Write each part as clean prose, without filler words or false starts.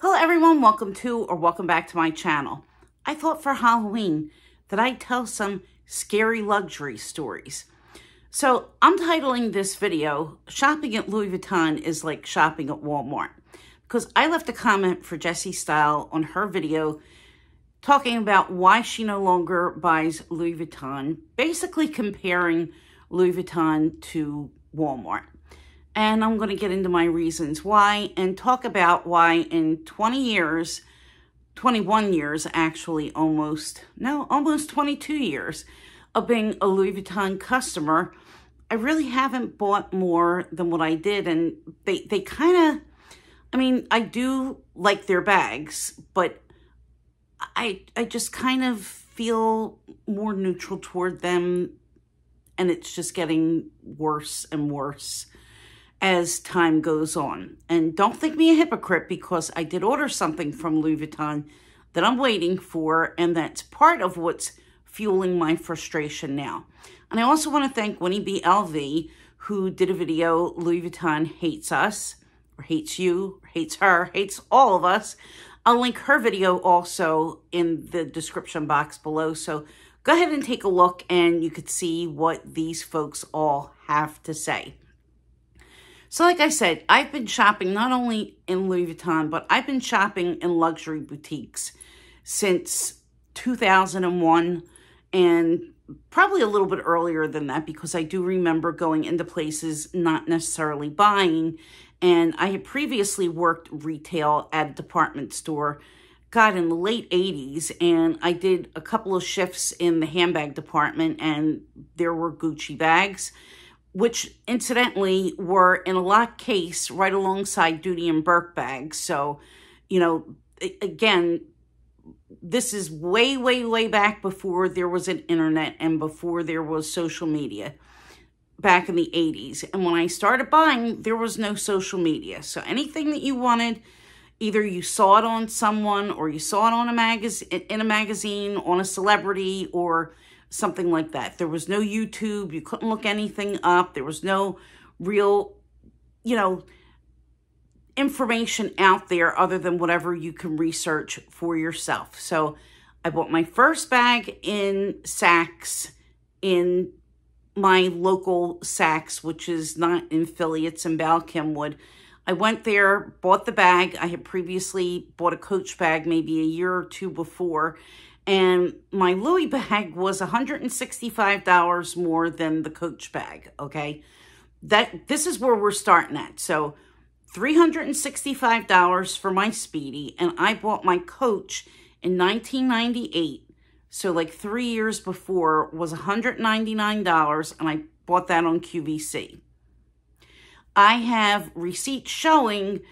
Hello everyone, welcome to or welcome back to my channel. I thought for Halloween that I'd tell some scary luxury stories. So I'm titling this video, Shopping at Louis Vuitton is like shopping at Walmart. Because I left a comment for Jessie Style on her video talking about why she no longer buys Louis Vuitton, basically comparing Louis Vuitton to Walmart. And I'm going to get into my reasons why and talk about why in 21 years actually, almost 22 years of being a Louis Vuitton customer, I really haven't bought more than what I did. And they kind of, I do like their bags, but I just kind of feel more neutral toward them, and it's just getting worse and worse as time goes on. And don't think me a hypocrite, because I did order something from Louis Vuitton that I'm waiting for, and that's part of what's fueling my frustration now. And I also want to thank Winnie B. LV, who did a video, Louis Vuitton Hates Us, or hates you, or hates her, hates all of us. I'll link her video also in the description box below, so go ahead and take a look and you could see what these folks all have to say. So like I said, I've been shopping not only in Louis Vuitton, but I've been shopping in luxury boutiques since 2001, and probably a little bit earlier than that, because I do remember going into places not necessarily buying. And I had previously worked retail at a department store, in the late 80s, and I did a couple of shifts in the handbag department, and there were Gucci bags, which incidentally were in a lock case right alongside Doody and Burke bags. So, again, this is way, way, way back before there was an internet and before there was social media, back in the 80s. And when I started buying, there was no social media. So anything that you wanted, either you saw it on someone, or you saw it on in a magazine, on a celebrity, or something like that. There was no YouTube. You couldn't look anything up. There was no real, information out there other than whatever you can research for yourself. So I bought my first bag in Saks, in my local Saks, which is not in Philly, it's in Balkenwood. I went there, bought the bag. I had previously bought a Coach bag maybe a year or two before, and my Louis bag was $165 more than the Coach bag, okay? This is where we're starting at. So $365 for my Speedy, and I bought my Coach in 1998. So like 3 years before was $199, and I bought that on QVC. I have receipts showing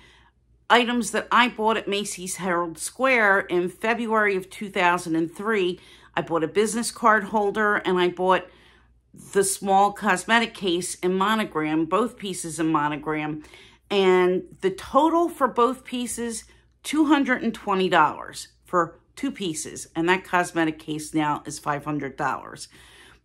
items that I bought at Macy's Herald Square in February of 2003. I bought a business card holder, and I bought the small cosmetic case in monogram, both pieces in monogram. And the total for both pieces, $220 for 2 pieces. And that cosmetic case now is $500.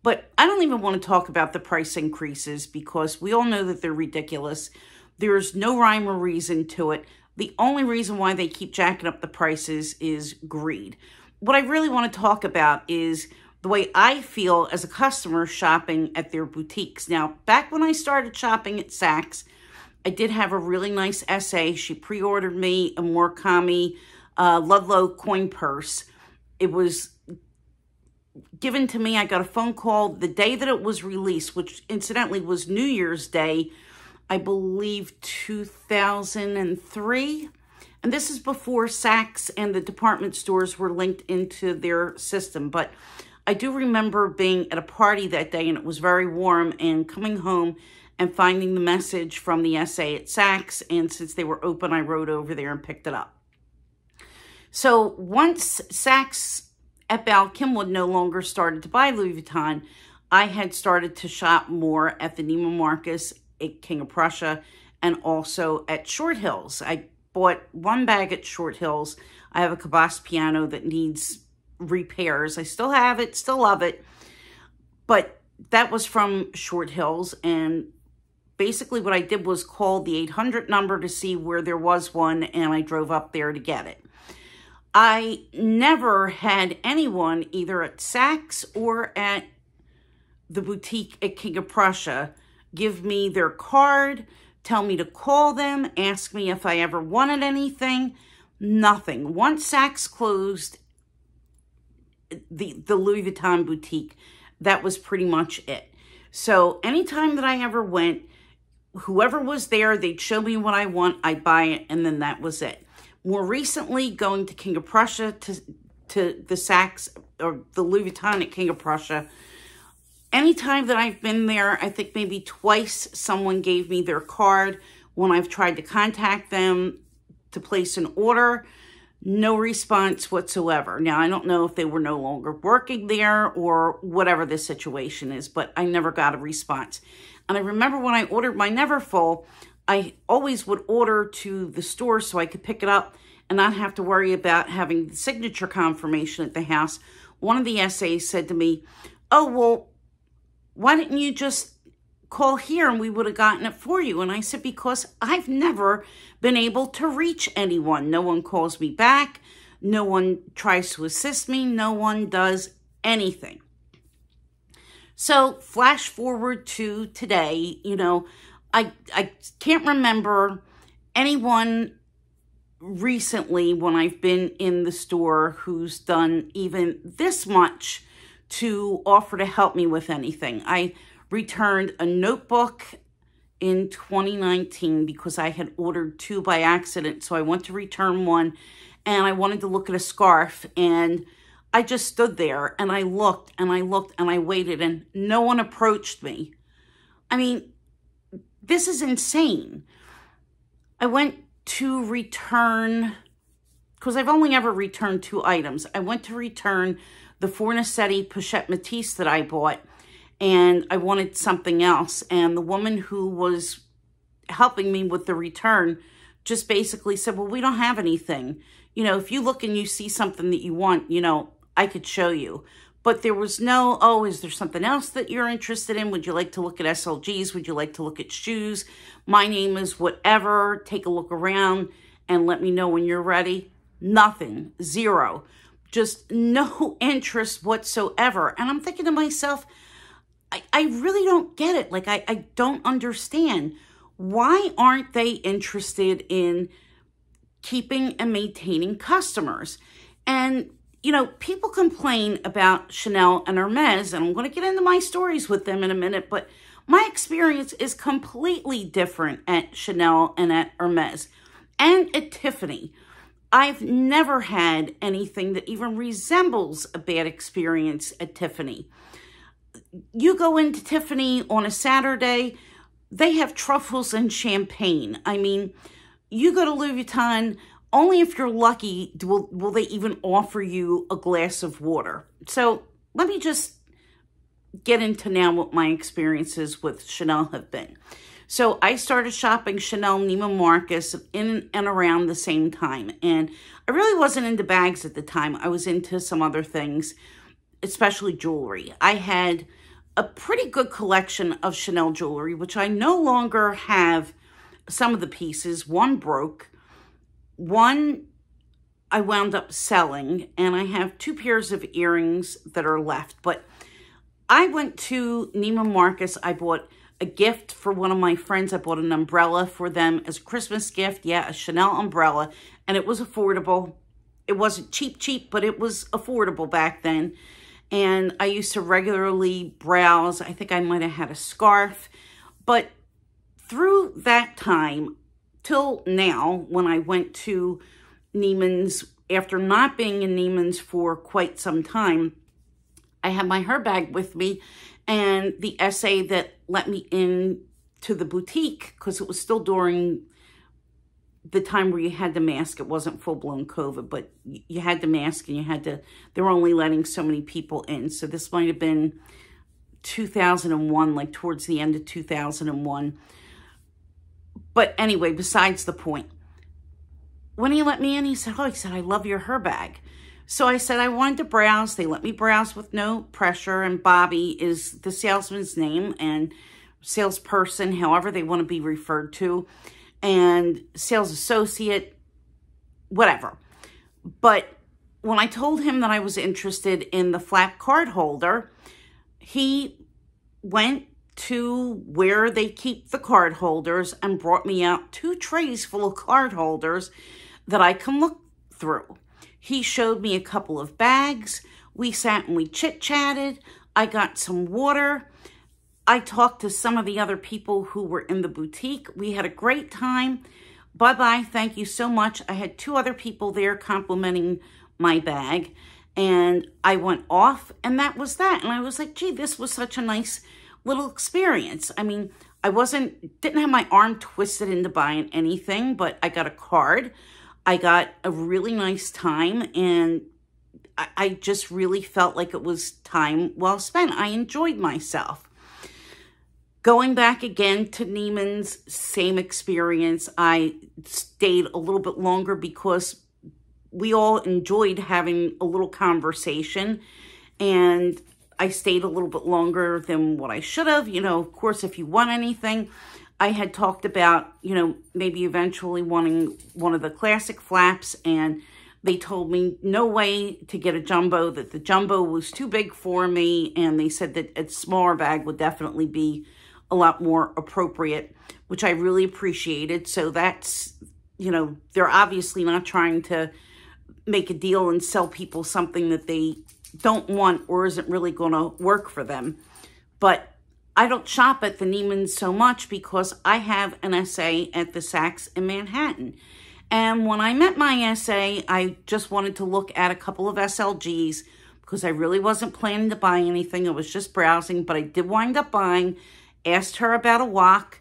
But I don't even want to talk about the price increases, because we all know that they're ridiculous. There's no rhyme or reason to it. The only reason why they keep jacking up the prices is greed. What I really want to talk about is the way I feel as a customer shopping at their boutiques. Now, back when I started shopping at Saks, I did have a really nice essay. She pre-ordered me a Murakami Ludlow coin purse. It was given to me. I got a phone call the day that it was released, which incidentally was New Year's Day, I believe 2003. And this is before Saks and the department stores were linked into their system. But I do remember being at a party that day, and it was very warm, and coming home and finding the message from the essay at Saks. And since they were open, I rode over there and picked it up. So once Saks at Balkenwood no longer started to buy Louis Vuitton, I had started to shop more at the Neiman Marcus, at King of Prussia, and also at Short Hills. I bought one bag at Short Hills. I have a Cabas piano that needs repairs. I still have it, still love it. But that was from Short Hills, and basically what I did was call the 800 number to see where there was one, and I drove up there to get it. I never had anyone, either at Saks or at the boutique at King of Prussia, give me their card, tell me to call them, ask me if I ever wanted anything. Nothing. Once Saks closed the Louis Vuitton boutique, that was pretty much it. So anytime that I ever went, whoever was there, they'd show me what I want, I'd buy it, and then that was it. More recently, going to King of Prussia, to the Saks, or the Louis Vuitton at King of Prussia, anytime that I've been there, I think maybe twice someone gave me their card when I've tried to contact them to place an order. No response whatsoever. Now, I don't know if they were no longer working there or whatever the situation is, but I never got a response. And I remember when I ordered my Neverfull, I always would order to the store so I could pick it up and not have to worry about having the signature confirmation at the house. One of the SAs said to me, "Oh, well, why didn't you just call here and we would have gotten it for you?" And I said, because I've never been able to reach anyone. No one calls me back. No one tries to assist me. No one does anything. So flash forward to today, you know, I can't remember anyone recently when I've been in the store who's done even this much to offer to help me with anything. I returned a notebook in 2019 because I had ordered two by accident. So I went to return one and I wanted to look at a scarf, and I just stood there and I looked and I looked and I waited and no one approached me. I mean, this is insane. I went to return, because I've only ever returned 2 items. I went to return the Fornasetti Pochette Matisse that I bought, and I wanted something else. And the woman who was helping me with the return just basically said, "Well, we don't have anything. You know, if you look and you see something that you want, you know, I could show you." But there was no, "Oh, is there something else that you're interested in? Would you like to look at SLGs? Would you like to look at shoes? My name is whatever. Take a look around and let me know when you're ready." Nothing. Zero. Just no interest whatsoever. And I'm thinking to myself, I really don't get it. Like, I don't understand. Why aren't they interested in keeping and maintaining customers? And, you know, people complain about Chanel and Hermès, and I'm going to get into my stories with them in a minute, but my experience is completely different at Chanel and at Hermès and at Tiffany. I've never had anything that even resembles a bad experience at Tiffany. You go into Tiffany on a Saturday, they have truffles and champagne. I mean, you go to Louis Vuitton, only if you're lucky will they even offer you a glass of water. So let me just get into now what my experiences with Chanel have been. So I started shopping Chanel Neiman Marcus in and around the same time. And I really wasn't into bags at the time. I was into some other things, especially jewelry. I had a pretty good collection of Chanel jewelry, which I no longer have some of the pieces. One broke. One I wound up selling. And I have 2 pairs of earrings that are left. But I went to Neiman Marcus. I bought a gift for one of my friends. I bought an umbrella for them as a Christmas gift. Yeah, a Chanel umbrella. And it was affordable. It wasn't cheap, but it was affordable back then. And I used to regularly browse. I think I might have had a scarf. But through that time till now, when I went to Neiman's, after not being in Neiman's for quite some time, I had my Her bag with me, and the SA that let me in to the boutique, because it was still during the time where you had the mask. It wasn't full-blown COVID, but you had the mask and you had to, they were only letting so many people in. So this might have been 2001, like towards the end of 2001. But anyway, besides the point. When he let me in, he said, "Oh," he said, "I love your Her bag." So I said I wanted to browse. They let me browse with no pressure, and Bobby is the salesman's name. And salesperson, however they want to be referred to, and sales associate, whatever. But when I told him that I was interested in the flat card holder, he went to where they keep the card holders and brought me out 2 trays full of card holders that I can look through. He showed me a couple of bags. We sat and we chit-chatted. I got some water. I talked to some of the other people who were in the boutique. We had a great time. Bye-bye. Thank you so much. I had 2 other people there complimenting my bag. And I went off, and that was that. And I was like, gee, this was such a nice little experience. I mean, I didn't have my arm twisted into buying anything, but I got a card. I got a really nice time, and I just really felt like it was time well spent. I enjoyed myself. Going back again to Neiman's, same experience. I stayed a little bit longer because we all enjoyed having a little conversation, and I stayed a little bit longer than what I should have. You know, of course, if you want anything, I had talked about, you know, maybe eventually wanting one of the classic flaps, and they told me no way to get a jumbo, that the jumbo was too big for me, and they said that a smaller bag would definitely be a lot more appropriate, which I really appreciated. So that's, you know, they're obviously not trying to make a deal and sell people something that they don't want or isn't really going to work for them. But I don't shop at the Neiman's so much because I have an SA at the Saks in Manhattan. And when I met my SA, I just wanted to look at a couple of SLGs because I really wasn't planning to buy anything. I was just browsing, but I did wind up buying. Asked her about a wok.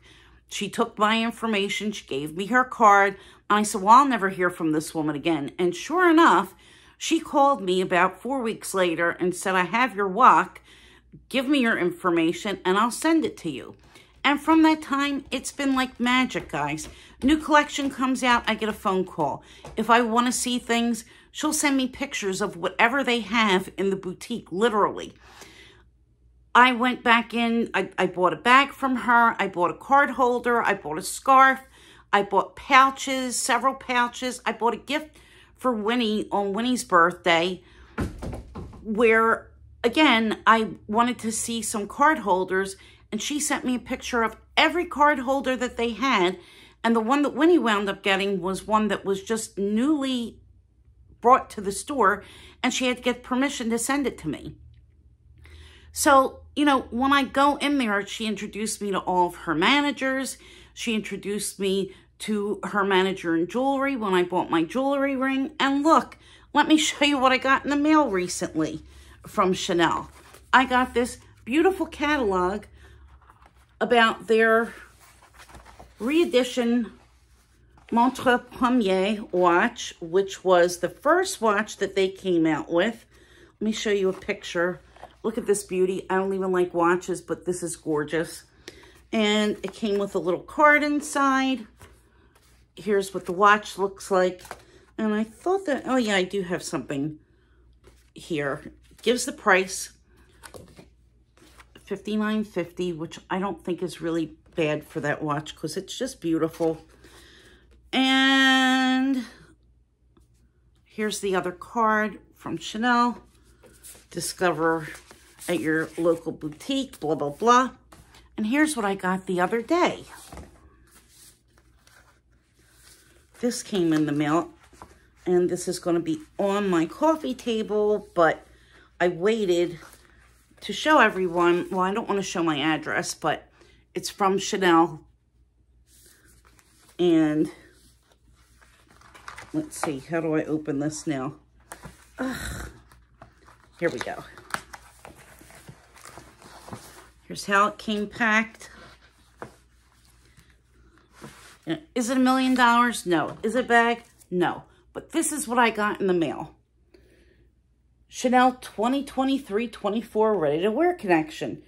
She took my information. She gave me her card. And I said, well, I'll never hear from this woman again. And sure enough, she called me about 4 weeks later and said, I have your wok. Give me your information and I'll send it to you. And from that time, it's been like magic, guys. New collection comes out, I get a phone call. If I want to see things, she'll send me pictures of whatever they have in the boutique, literally. I went back in, I bought a bag from her, I bought a card holder, I bought a scarf, I bought pouches, several pouches. I bought a gift for Winnie on Winnie's birthday where, again, I wanted to see some card holders, and she sent me a picture of every card holder that they had, and the one that Winnie wound up getting was one that was just newly brought to the store, and she had to get permission to send it to me. So, you know, when I go in there, she introduced me to all of her managers. She introduced me to her manager in jewelry when I bought my jewelry ring. And look, let me show you what I got in the mail recently from Chanel. I got this beautiful catalog about their re-edition Montre Premier watch, which was the first watch that they came out with. Let me show you a picture. Look at this beauty. I don't even like watches, but this is gorgeous. And it came with a little card inside. Here's what the watch looks like. And I thought that, oh yeah, I do have something here. Gives the price, $59.50, which I don't think is really bad for that watch because it's just beautiful. And here's the other card from Chanel. Discover at your local boutique, blah, blah, blah. And here's what I got the other day. This came in the mail, and this is going to be on my coffee table, but I waited to show everyone. Well, I don't want to show my address, but it's from Chanel. And let's see, how do I open this now? Ugh. Here we go. Here's how it came packed. Is it $1 million? No. Is it a bag? No. But this is what I got in the mail. Chanel 2023-24 Ready to Wear Connection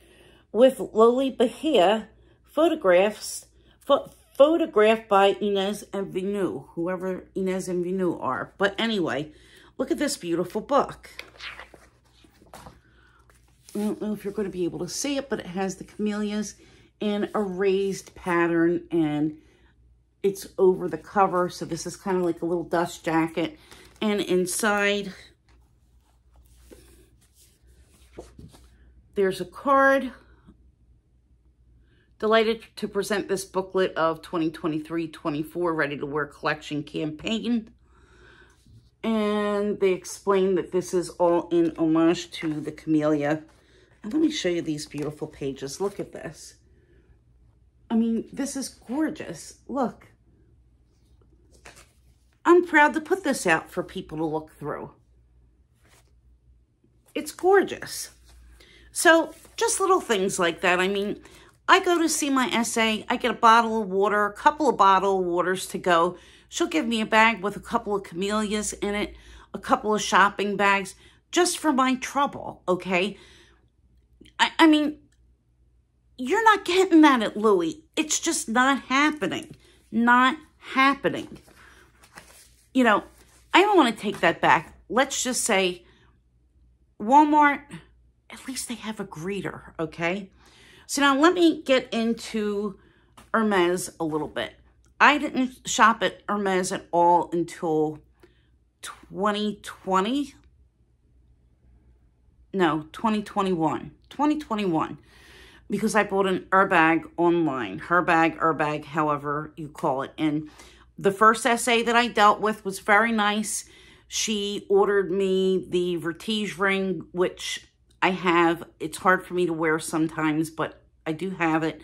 with Loli Bahia photographed by Inez and Vinu, whoever Inez and Vinu are. But anyway, look at this beautiful book. I don't know if you're going to be able to see it, but it has the camellias in a raised pattern, and it's over the cover. So this is kind of like a little dust jacket. And inside, there's a card. Delighted to present this booklet of 2023-24 Ready to Wear Collection campaign. And they explain that this is all in homage to the camellia. And let me show you these beautiful pages. Look at this. I mean, this is gorgeous. Look. I'm proud to put this out for people to look through. It's gorgeous. So, just little things like that. I mean, I go to see my SA. I get a bottle of water, a couple of bottle of waters to go. She'll give me a bag with a couple of camellias in it, a couple of shopping bags, just for my trouble, okay? I mean, you're not getting that at Louis. It's just not happening. Not happening. You know, I don't want to take that back. Let's just say Walmart, at least they have a greeter, okay? So now let me get into Hermès a little bit. I didn't shop at Hermès at all until 2020. No, 2021. 2021. Because I bought an Herbag online. Herbag, however you call it. And the first SA that I dealt with was very nice. She ordered me the Vertige ring, which I have. It's hard for me to wear sometimes, but I do have it.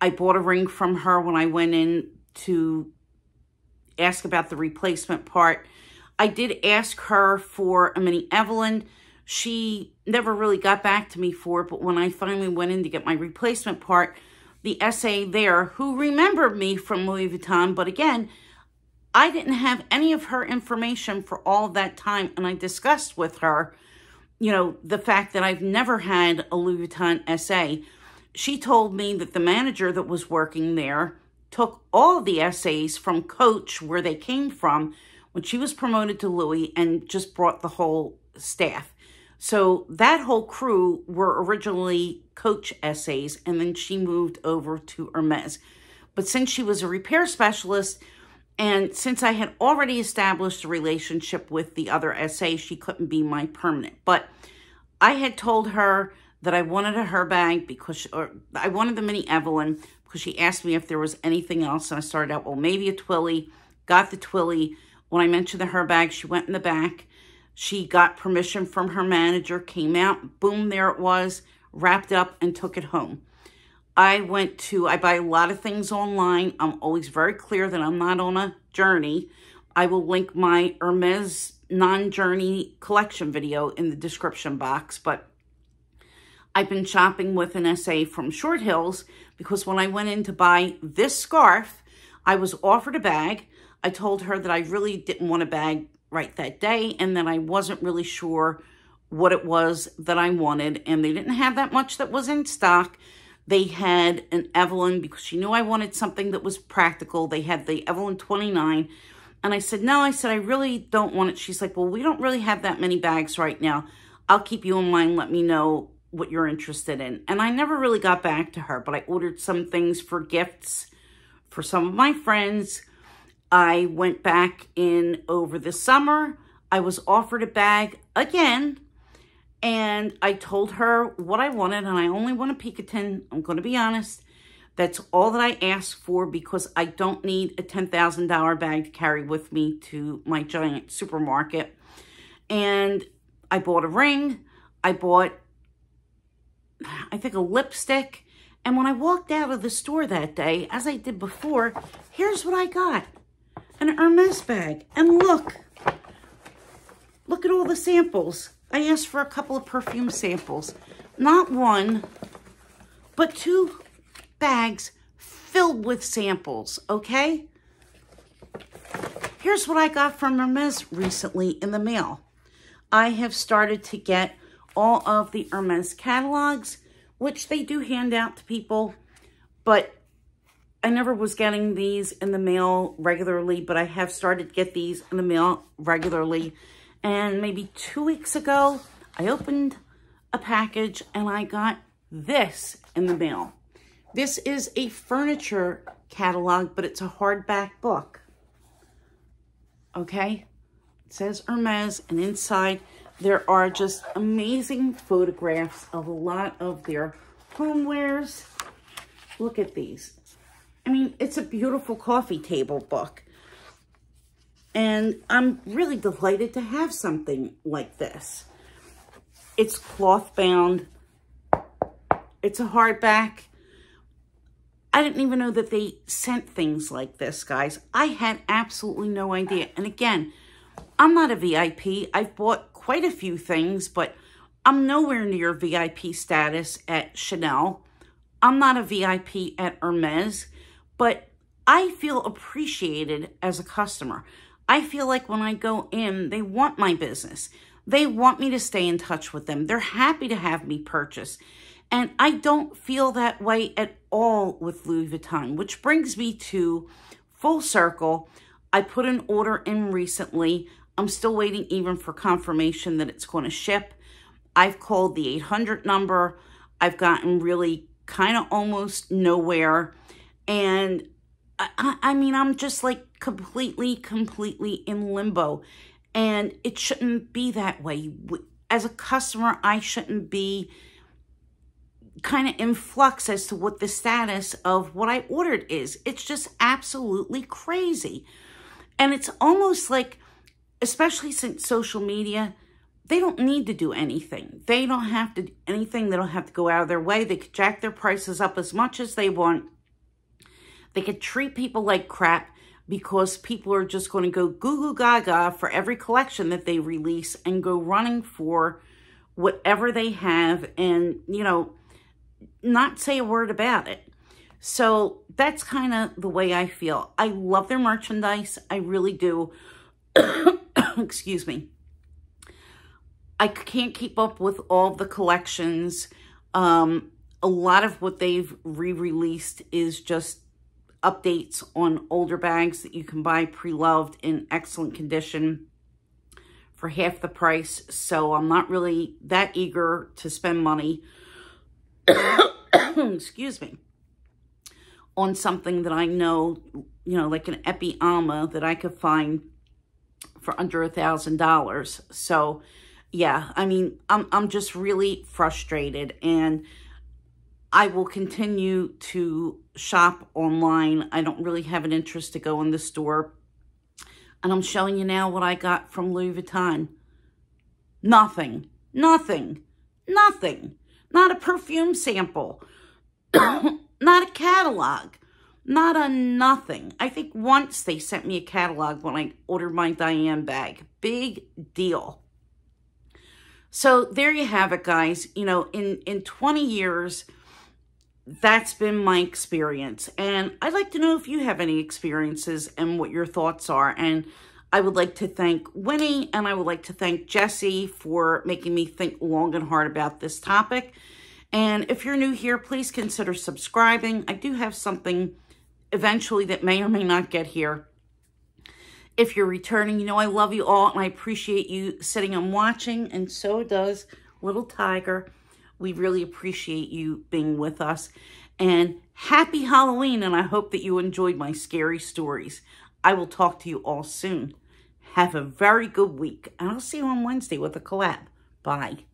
I bought a ring from her when I went in to ask about the replacement part. I did ask her for a mini Evelyn. She never really got back to me for it, but when I finally went in to get my replacement part, the SA there, who remembered me from Louis Vuitton, but again, I didn't have any of her information for all that time, and I discussed with her, you know, the fact that I've never had a Louis Vuitton SA. She told me that the manager that was working there took all of the SAs from Coach, where they came from, when she was promoted to Louis, and just brought the whole staff. So that whole crew were originally Coach SAs, and then she moved over to Hermès. But since she was a repair specialist, and since I had already established a relationship with the other SA, she couldn't be my permanent. But I had told her that I wanted a Herbag because, or I wanted the mini Evelyn, because she asked me if there was anything else. And I started out, well, maybe a Twilly. Got the Twilly. When I mentioned the Herbag, she went in the back. She got permission from her manager, came out, boom, there it was, wrapped up and took it home. I buy a lot of things online. I'm always very clear that I'm not on a journey. I will link my Hermès non-journey collection video in the description box, but I've been shopping with an SA from Short Hills because when I went in to buy this scarf, I was offered a bag. I told her that I really didn't want a bag right that day, and that I wasn't really sure what it was that I wanted, and they didn't have that much that was in stock. They had an Evelyn because she knew I wanted something that was practical. They had the Evelyn 29, and I said, no, I said, I really don't want it. She's like, well, we don't really have that many bags right now. I'll keep you in mind. Let me know what you're interested in. And I never really got back to her, but I ordered some things for gifts for some of my friends. I went back in over the summer. I was offered a bag again, and I told her what I wanted, and I only want a Picotin. I'm going to be honest. That's all that I asked for because I don't need a $10,000 bag to carry with me to my giant supermarket. And I bought a ring. I bought, I think, a lipstick. And when I walked out of the store that day, as I did before, here's what I got. An Hermès bag. And look at all the samples. I asked for a couple of perfume samples. Not one, but 2 bags filled with samples, okay? Here's what I got from Hermès recently in the mail. I have started to get all of the Hermès catalogs, which they do hand out to people, but I never was getting these in the mail regularly, but I have started to get these in the mail regularly. And maybe 2 weeks ago, I opened a package and I got this in the mail. This is a furniture catalog, but it's a hardback book. Okay? It says Hermès, and inside there are just amazing photographs of a lot of their homewares. Look at these. I mean, it's a beautiful coffee table book. And I'm really delighted to have something like this. It's cloth bound. It's a hardback. I didn't even know that they sent things like this, guys. I had absolutely no idea. And again, I'm not a VIP. I've bought quite a few things, but I'm nowhere near VIP status at Chanel. I'm not a VIP at Hermès, but I feel appreciated as a customer. I feel like when I go in, they want my business. They want me to stay in touch with them. They're happy to have me purchase. And I don't feel that way at all with Louis Vuitton, which brings me to full circle. I put an order in recently. I'm still waiting even for confirmation that it's going to ship. I've called the 800 number. I've gotten really kind of almost nowhere. And I mean, I'm just like completely in limbo. And it shouldn't be that way. As a customer, I shouldn't be kind of in flux as to what the status of what I ordered is. It's just absolutely crazy. And it's almost like, especially since social media, they don't need to do anything. They don't have to do anything. They don't have to go out of their way. They could jack their prices up as much as they want. They could treat people like crap because people are just going to go goo-goo gaga for every collection that they release and go running for whatever they have and, you know, not say a word about it. So that's kind of the way I feel. I love their merchandise. I really do. Excuse me. I can't keep up with all the collections. A lot of what they've re-released is just updates on older bags that you can buy pre-loved in excellent condition for half the price. So I'm not really that eager to spend money, excuse me, on something that I know, you know, like an Epi Alma that I could find for under $1,000. So yeah, I mean, I'm just really frustrated, and I will continue to shop online. I don't really have an interest to go in the store. And I'm showing you now what I got from Louis Vuitton. Nothing. Nothing. Nothing. Not a perfume sample. Not a catalog. Not a nothing. I think once they sent me a catalog when I ordered my Diane bag. Big deal. So there you have it, guys. You know, in 20 years... that's been my experience, and I'd like to know if you have any experiences and what your thoughts are. And I would like to thank Winnie, and I would like to thank Jessie for making me think long and hard about this topic. And if you're new here, please consider subscribing. I do have something eventually that may or may not get here. If you're returning, you know I love you all, and I appreciate you sitting and watching, and so does Little Tiger. We really appreciate you being with us. And happy Halloween, and I hope that you enjoyed my scary stories. I will talk to you all soon. Have a very good week, and I'll see you on Wednesday with a collab. Bye.